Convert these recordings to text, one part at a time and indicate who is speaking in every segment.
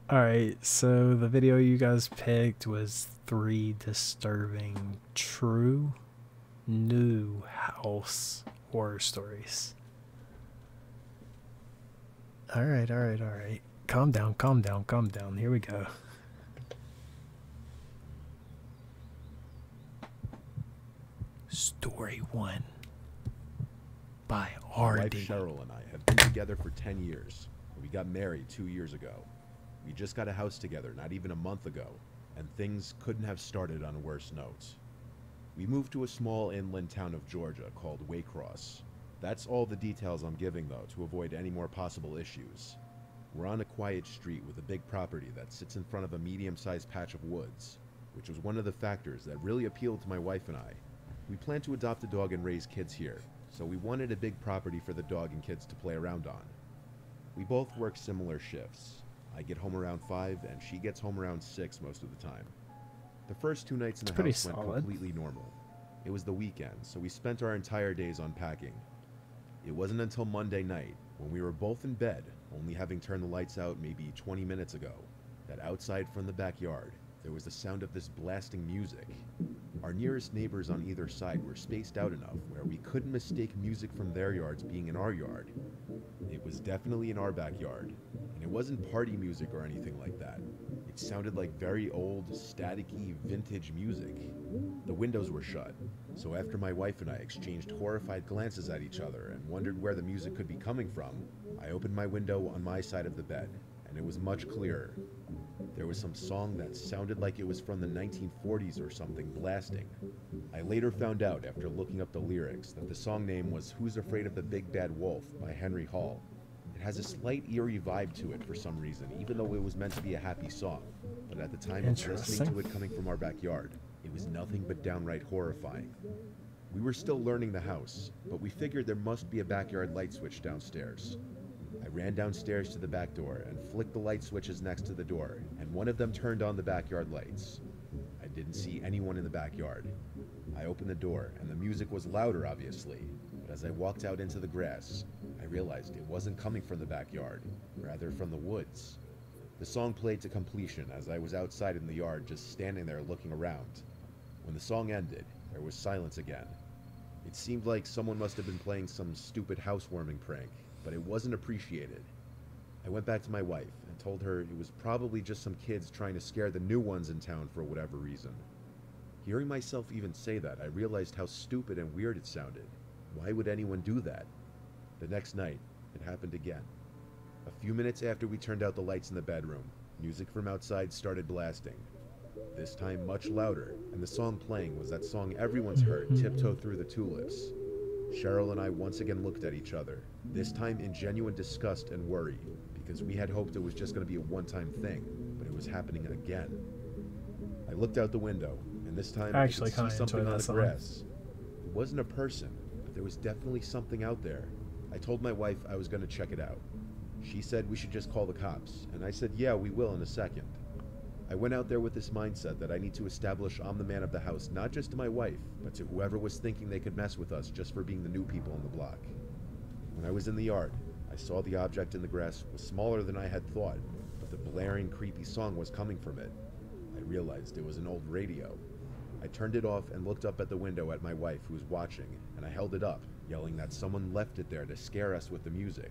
Speaker 1: Alright, so the video you guys picked was 3 disturbing true new house horror stories. Alright. Calm down, calm down, calm down. Here we go. Story 1 by
Speaker 2: My wife
Speaker 1: RD.
Speaker 2: Cheryl and I have been together for 10 years. We got married 2 years ago. We just got a house together not even a month ago, and things couldn't have started on worse notes. We moved to a small inland town of Georgia called Waycross. That's all the details I'm giving though, to avoid any more possible issues. We're on a quiet street with a big property that sits in front of a medium-sized patch of woods, which was one of the factors that really appealed to my wife and I. We plan to adopt a dog and raise kids here, so we wanted a big property for the dog and kids to play around on. We both work similar shifts. I get home around 5 and she gets home around 6 most of the time. The first 2 nights in the
Speaker 1: Pretty
Speaker 2: house went
Speaker 1: solid.
Speaker 2: completely normal. It was the weekend, so we spent our entire days unpacking. It wasn't until Monday night, when we were both in bed, only having turned the lights out maybe 20 minutes ago, that outside from the backyard, there was the sound of this blasting music. Our nearest neighbors on either side were spaced out enough where we couldn't mistake music from their yards being in our yard. It was definitely in our backyard, and it wasn't party music or anything like that. It sounded like very old, staticky, vintage music. The windows were shut, so after my wife and I exchanged horrified glances at each other and wondered where the music could be coming from, I opened my window on my side of the bed, and it was much clearer. There was some song that sounded like it was from the 1940s or something blasting. I later found out after looking up the lyrics that the song name was Who's Afraid of the Big Bad Wolf by Henry Hall. It has a slight eerie vibe to it for some reason, even though it was meant to be a happy song. But at the time of listening
Speaker 1: Interesting.
Speaker 2: to it coming from our backyard, it was nothing but downright horrifying. We were still learning the house, but we figured there must be a backyard light switch downstairs. I ran downstairs to the back door and flicked the light switches next to the door, and one of them turned on the backyard lights. I didn't see anyone in the backyard. I opened the door, and the music was louder, obviously, but as I walked out into the grass, I realized it wasn't coming from the backyard, rather from the woods. The song played to completion as I was outside in the yard just standing there looking around. When the song ended, there was silence again. It seemed like someone must have been playing some stupid housewarming prank, but it wasn't appreciated. I went back to my wife and told her it was probably just some kids trying to scare the new ones in town for whatever reason. Hearing myself even say that, I realized how stupid and weird it sounded. Why would anyone do that? The next night, it happened again. A few minutes after we turned out the lights in the bedroom, music from outside started blasting. This time much louder, and the song playing was that song everyone's heard, Tiptoe Through the Tulips. Cheryl and I once again looked at each other, this time in genuine disgust and worry, because we had hoped it was just going to be a one-time thing, but it was happening again. I looked out the window, and this time
Speaker 1: I
Speaker 2: I
Speaker 1: actually
Speaker 2: could see
Speaker 1: kinda
Speaker 2: something
Speaker 1: enjoy
Speaker 2: on
Speaker 1: that
Speaker 2: the
Speaker 1: song.
Speaker 2: grass. It wasn't a person, but there was definitely something out there. I told my wife I was going to check it out. She said we should just call the cops, and I said yeah, we will in a second. I went out there with this mindset that I need to establish I'm the man of the house, not just to my wife, but to whoever was thinking they could mess with us just for being the new people on the block. When I was in the yard, I saw the object in the grass was smaller than I had thought, but the blaring, creepy song was coming from it. I realized it was an old radio. I turned it off and looked up at the window at my wife who was watching, and I held it up, yelling that someone left it there to scare us with the music.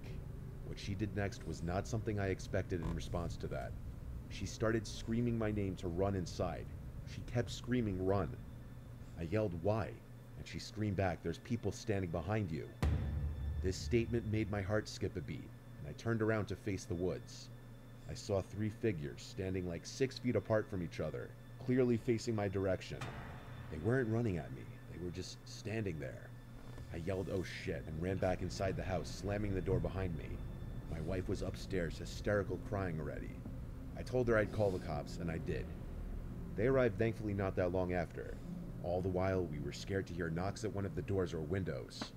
Speaker 2: What she did next was not something I expected in response to that. She started screaming my name to run inside. She kept screaming, "Run." I yelled, "Why?" And she screamed back, "There's people standing behind you." This statement made my heart skip a beat, and I turned around to face the woods. I saw 3 figures standing like 6 feet apart from each other, clearly facing my direction. They weren't running at me, they were just standing there. I yelled, "Oh shit," and ran back inside the house, slamming the door behind me. My wife was upstairs, hysterical, crying already. I told her I'd call the cops, and I did. They arrived thankfully not that long after. All the while, we were scared to hear knocks at one of the doors or windows.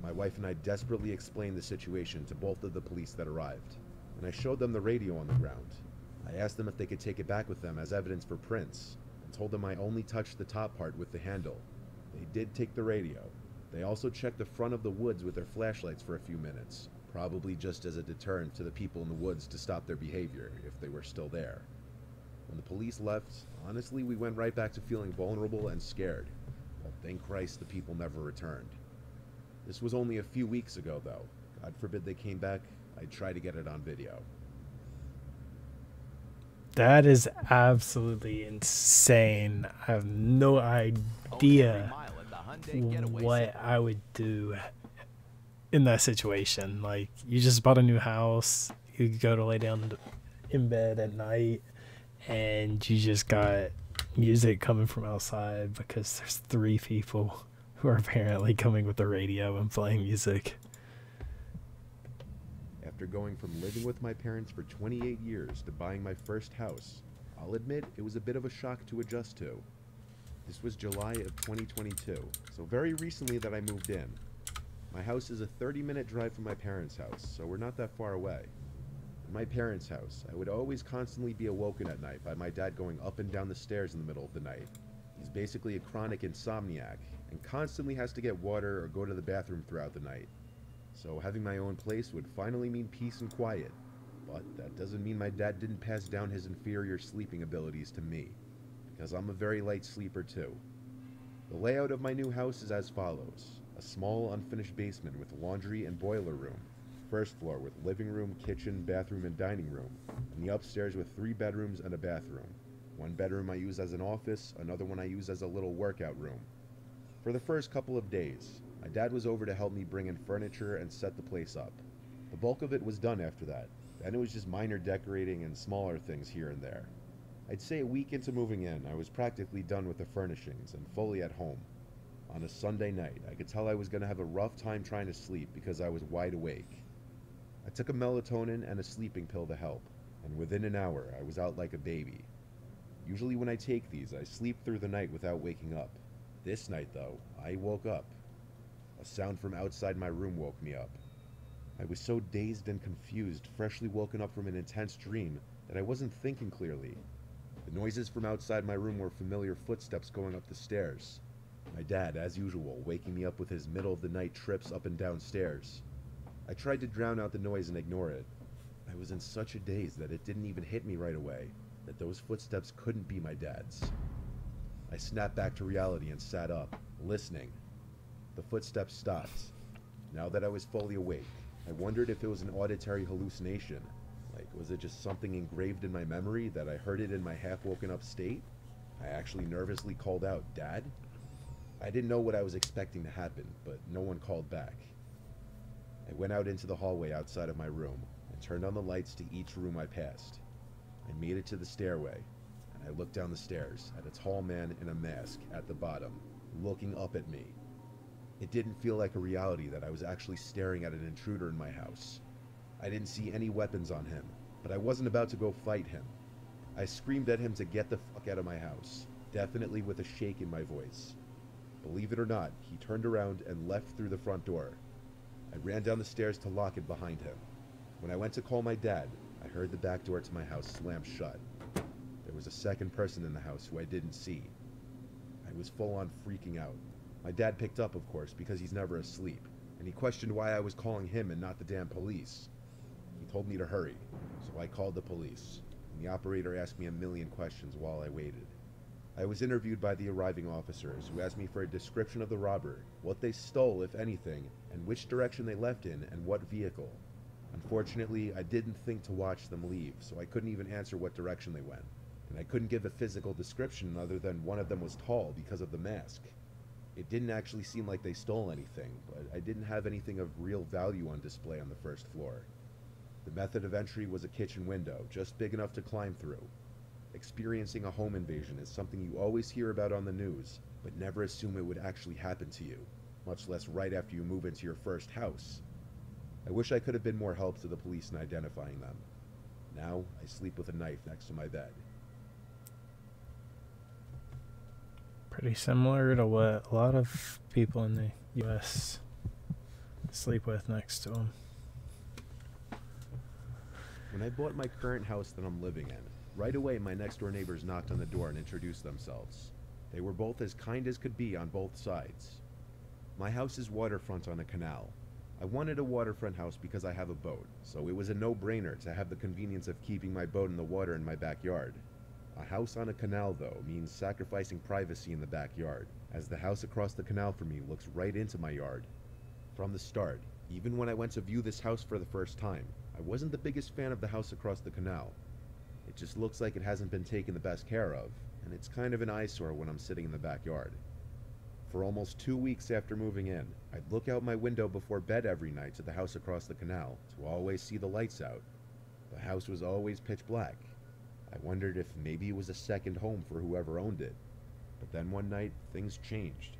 Speaker 2: My wife and I desperately explained the situation to both of the police that arrived, and I showed them the radio on the ground. I asked them if they could take it back with them as evidence for prints, and told them I only touched the top part with the handle. They did take the radio. They also checked the front of the woods with their flashlights for a few minutes, probably just as a deterrent to the people in the woods to stop their behavior if they were still there. When the police left, honestly, we went right back to feeling vulnerable and scared. But thank Christ the people never returned. This was only a few weeks ago, though. God forbid they came back, I'd try to get it on video.
Speaker 1: That is absolutely insane. I have no idea what I would do in that situation. Like, you just bought a new house, you go to lay down in bed at night, and you just got music coming from outside because there's 3 people who are apparently coming with the radio and playing music.
Speaker 2: After going from living with my parents for 28 years to buying my first house, I'll admit it was a bit of a shock to adjust to. This was July of 2022, so very recently that I moved in. My house is a 30-minute drive from my parents' house, so we're not that far away. In my parents' house, I would always constantly be awoken at night by my dad going up and down the stairs in the middle of the night. He's basically a chronic insomniac, and constantly has to get water or go to the bathroom throughout the night. So having my own place would finally mean peace and quiet, but that doesn't mean my dad didn't pass down his inferior sleeping abilities to me, because I'm a very light sleeper too. The layout of my new house is as follows: a small unfinished basement with laundry and boiler room, first floor with living room, kitchen, bathroom, and dining room, and the upstairs with 3 bedrooms and a bathroom. One bedroom I use as an office, another one I use as a little workout room. For the first couple of days, my dad was over to help me bring in furniture and set the place up. The bulk of it was done after that. Then it was just minor decorating and smaller things here and there. I'd say a week into moving in, I was practically done with the furnishings and fully at home. On a Sunday night, I could tell I was going to have a rough time trying to sleep because I was wide awake. I took a melatonin and a sleeping pill to help, and within an hour, I was out like a baby. Usually when I take these, I sleep through the night without waking up. This night, though, I woke up. A sound from outside my room woke me up. I was so dazed and confused, freshly woken up from an intense dream, that I wasn't thinking clearly. The noises from outside my room were familiar footsteps going up the stairs. My dad, as usual, waking me up with his middle-of-the-night trips up and down stairs. I tried to drown out the noise and ignore it. I was in such a daze that it didn't even hit me right away, that those footsteps couldn't be my dad's. I snapped back to reality and sat up, listening. The footsteps stopped. Now that I was fully awake, I wondered if it was an auditory hallucination. Like, was it just something engraved in my memory that I heard it in my half-woken up state? I actually nervously called out, "Dad?" I didn't know what I was expecting to happen, but no one called back. I went out into the hallway outside of my room and turned on the lights to each room I passed. I made it to the stairway, and I looked down the stairs at a tall man in a mask at the bottom, looking up at me. It didn't feel like a reality that I was actually staring at an intruder in my house. I didn't see any weapons on him, but I wasn't about to go fight him. I screamed at him to get the fuck out of my house, definitely with a shake in my voice. Believe it or not, he turned around and left through the front door. I ran down the stairs to lock it behind him. When I went to call my dad, I heard the back door to my house slam shut. There was a second person in the house who I didn't see. I was full on freaking out. My dad picked up, of course, because he's never asleep, and he questioned why I was calling him and not the damn police. He told me to hurry, so I called the police, and the operator asked me a million questions while I waited. I was interviewed by the arriving officers, who asked me for a description of the robber, what they stole, if anything, and which direction they left in, and what vehicle. Unfortunately, I didn't think to watch them leave, so I couldn't even answer what direction they went, and I couldn't give a physical description other than one of them was tall because of the mask. It didn't actually seem like they stole anything, but I didn't have anything of real value on display on the first floor. The method of entry was a kitchen window, just big enough to climb through. Experiencing a home invasion is something you always hear about on the news, but never assume it would actually happen to you, much less right after you move into your first house. I wish I could have been more help to the police in identifying them. Now, I sleep with a knife next to my bed.
Speaker 1: Pretty similar to what a lot of people in the U.S. sleep with next to them.
Speaker 2: When I bought my current house that I'm living in, right away my next door neighbors knocked on the door and introduced themselves. They were both as kind as could be on both sides. My house is waterfront on a canal. I wanted a waterfront house because I have a boat, so it was a no-brainer to have the convenience of keeping my boat in the water in my backyard. A house on a canal, though, means sacrificing privacy in the backyard, as the house across the canal from me looks right into my yard. From the start, even when I went to view this house for the first time, I wasn't the biggest fan of the house across the canal. It just looks like it hasn't been taken the best care of, and it's kind of an eyesore when I'm sitting in the backyard. For almost 2 weeks after moving in, I'd look out my window before bed every night to the house across the canal to always see the lights out. The house was always pitch black. I wondered if maybe it was a second home for whoever owned it. But then one night, things changed.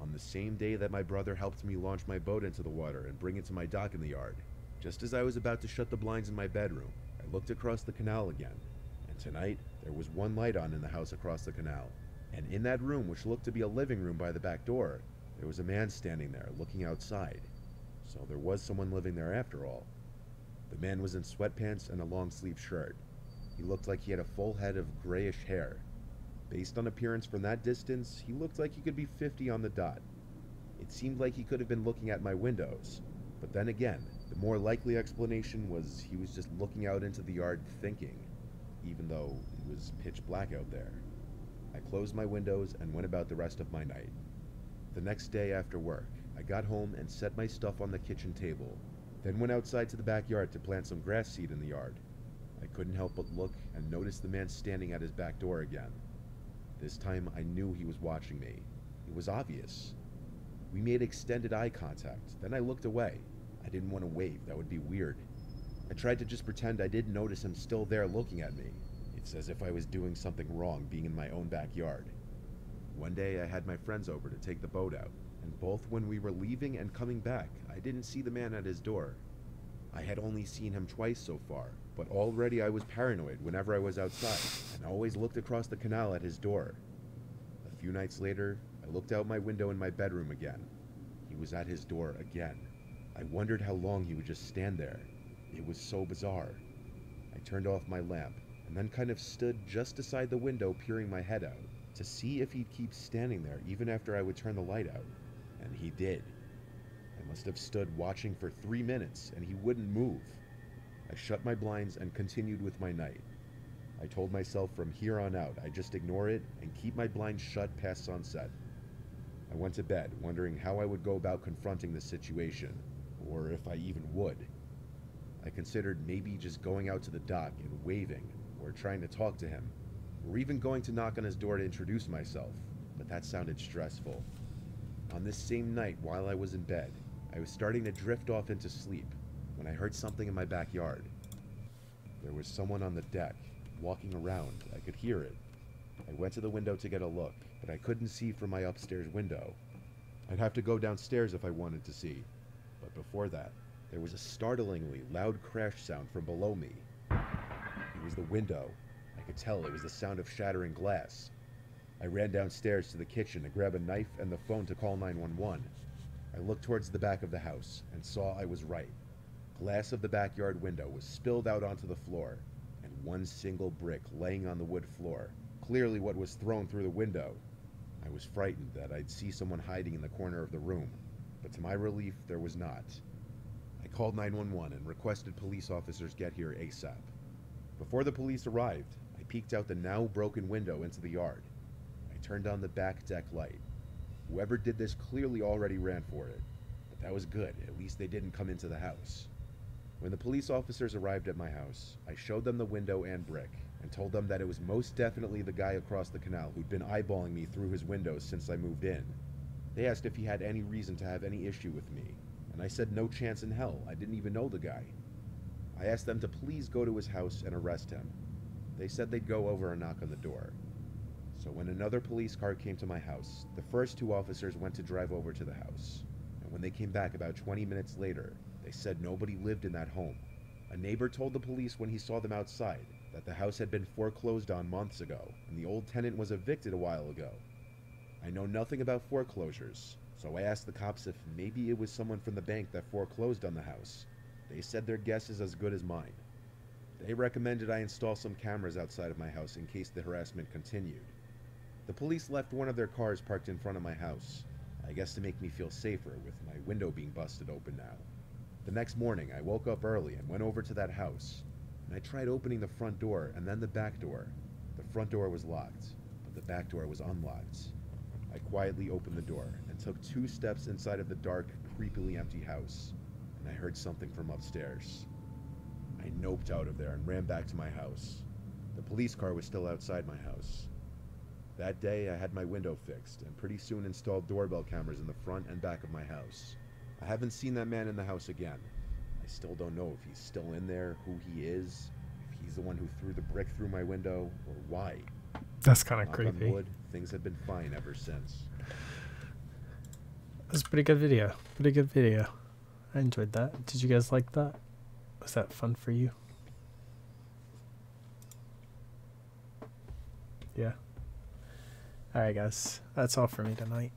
Speaker 2: On the same day that my brother helped me launch my boat into the water and bring it to my dock in the yard, just as I was about to shut the blinds in my bedroom, I looked across the canal again, and tonight there was one light on in the house across the canal. And in that room, which looked to be a living room by the back door, there was a man standing there looking outside. So there was someone living there after all. The man was in sweatpants and a long-sleeved shirt. He looked like he had a full head of grayish hair. Based on appearance from that distance, he looked like he could be 50 on the dot. It seemed like he could have been looking at my windows. But then again, the more likely explanation was he was just looking out into the yard thinking, even though it was pitch black out there. I closed my windows and went about the rest of my night. The next day after work, I got home and set my stuff on the kitchen table, then went outside to the backyard to plant some grass seed in the yard. I couldn't help but look and notice the man standing at his back door again. This time I knew he was watching me. It was obvious. We made extended eye contact, then I looked away. I didn't want to wave, that would be weird. I tried to just pretend I didn't notice him still there looking at me. It's as if I was doing something wrong being in my own backyard. One day I had my friends over to take the boat out, and both when we were leaving and coming back, I didn't see the man at his door. I had only seen him twice so far, but already I was paranoid whenever I was outside, and always looked across the canal at his door. A few nights later, I looked out my window in my bedroom again. He was at his door again. I wondered how long he would just stand there. It was so bizarre. I turned off my lamp, and then kind of stood just beside the window peering my head out, to see if he'd keep standing there even after I would turn the light out. And he did. I must have stood watching for 3 minutes, and he wouldn't move. I shut my blinds and continued with my night. I told myself from here on out I'd just ignore it and keep my blinds shut past sunset. I went to bed, wondering how I would go about confronting the situation, or if I even would. I considered maybe just going out to the dock and waving, or trying to talk to him, or even going to knock on his door to introduce myself, but that sounded stressful. On this same night, while I was in bed, I was starting to drift off into sleep when I heard something in my backyard. There was someone on the deck, walking around. I could hear it. I went to the window to get a look, but I couldn't see from my upstairs window. I'd have to go downstairs if I wanted to see. But before that, there was a startlingly loud crash sound from below me. It was the window. I could tell it was the sound of shattering glass. I ran downstairs to the kitchen to grab a knife and the phone to call 911. I looked towards the back of the house and saw I was right. Glass of the backyard window was spilled out onto the floor, and one single brick laying on the wood floor, clearly what was thrown through the window. I was frightened that I'd see someone hiding in the corner of the room, but to my relief, there was not. I called 911 and requested police officers get here ASAP. Before the police arrived, I peeked out the now broken window into the yard. I turned on the back deck light. Whoever did this clearly already ran for it, but that was good. At least they didn't come into the house. When the police officers arrived at my house, I showed them the window and brick, and told them that it was most definitely the guy across the canal who'd been eyeballing me through his windows since I moved in. They asked if he had any reason to have any issue with me, and I said no chance in hell. I didn't even know the guy. I asked them to please go to his house and arrest him. They said they'd go over and knock on the door. So when another police car came to my house, the first 2 officers went to drive over to the house, and when they came back about 20 minutes later, they said nobody lived in that home. A neighbor told the police when he saw them outside that the house had been foreclosed on months ago, and the old tenant was evicted a while ago. I know nothing about foreclosures, so I asked the cops if maybe it was someone from the bank that foreclosed on the house. They said their guess is as good as mine. They recommended I install some cameras outside of my house in case the harassment continued. The police left one of their cars parked in front of my house, I guess to make me feel safer with my window being busted open now. The next morning, I woke up early and went over to that house, and I tried opening the front door and then the back door. The front door was locked, but the back door was unlocked. I quietly opened the door and took 2 steps inside of the dark, creepily empty house, and I heard something from upstairs. I noped out of there and ran back to my house. The police car was still outside my house. That day, I had my window fixed and pretty soon installed doorbell cameras in the front and back of my house. I haven't seen that man in the house again. I still don't know if he's still in there, who he is, if he's the one who threw the brick through my window, or why.
Speaker 1: That's kind of
Speaker 2: Knock on
Speaker 1: creepy.
Speaker 2: wood, things have been fine ever since.
Speaker 1: That's a pretty good video. Pretty good video. I enjoyed that. Did you guys like that? Was that fun for you? Yeah. Alright guys, that's all for me tonight.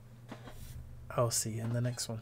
Speaker 1: I'll see you in the next one.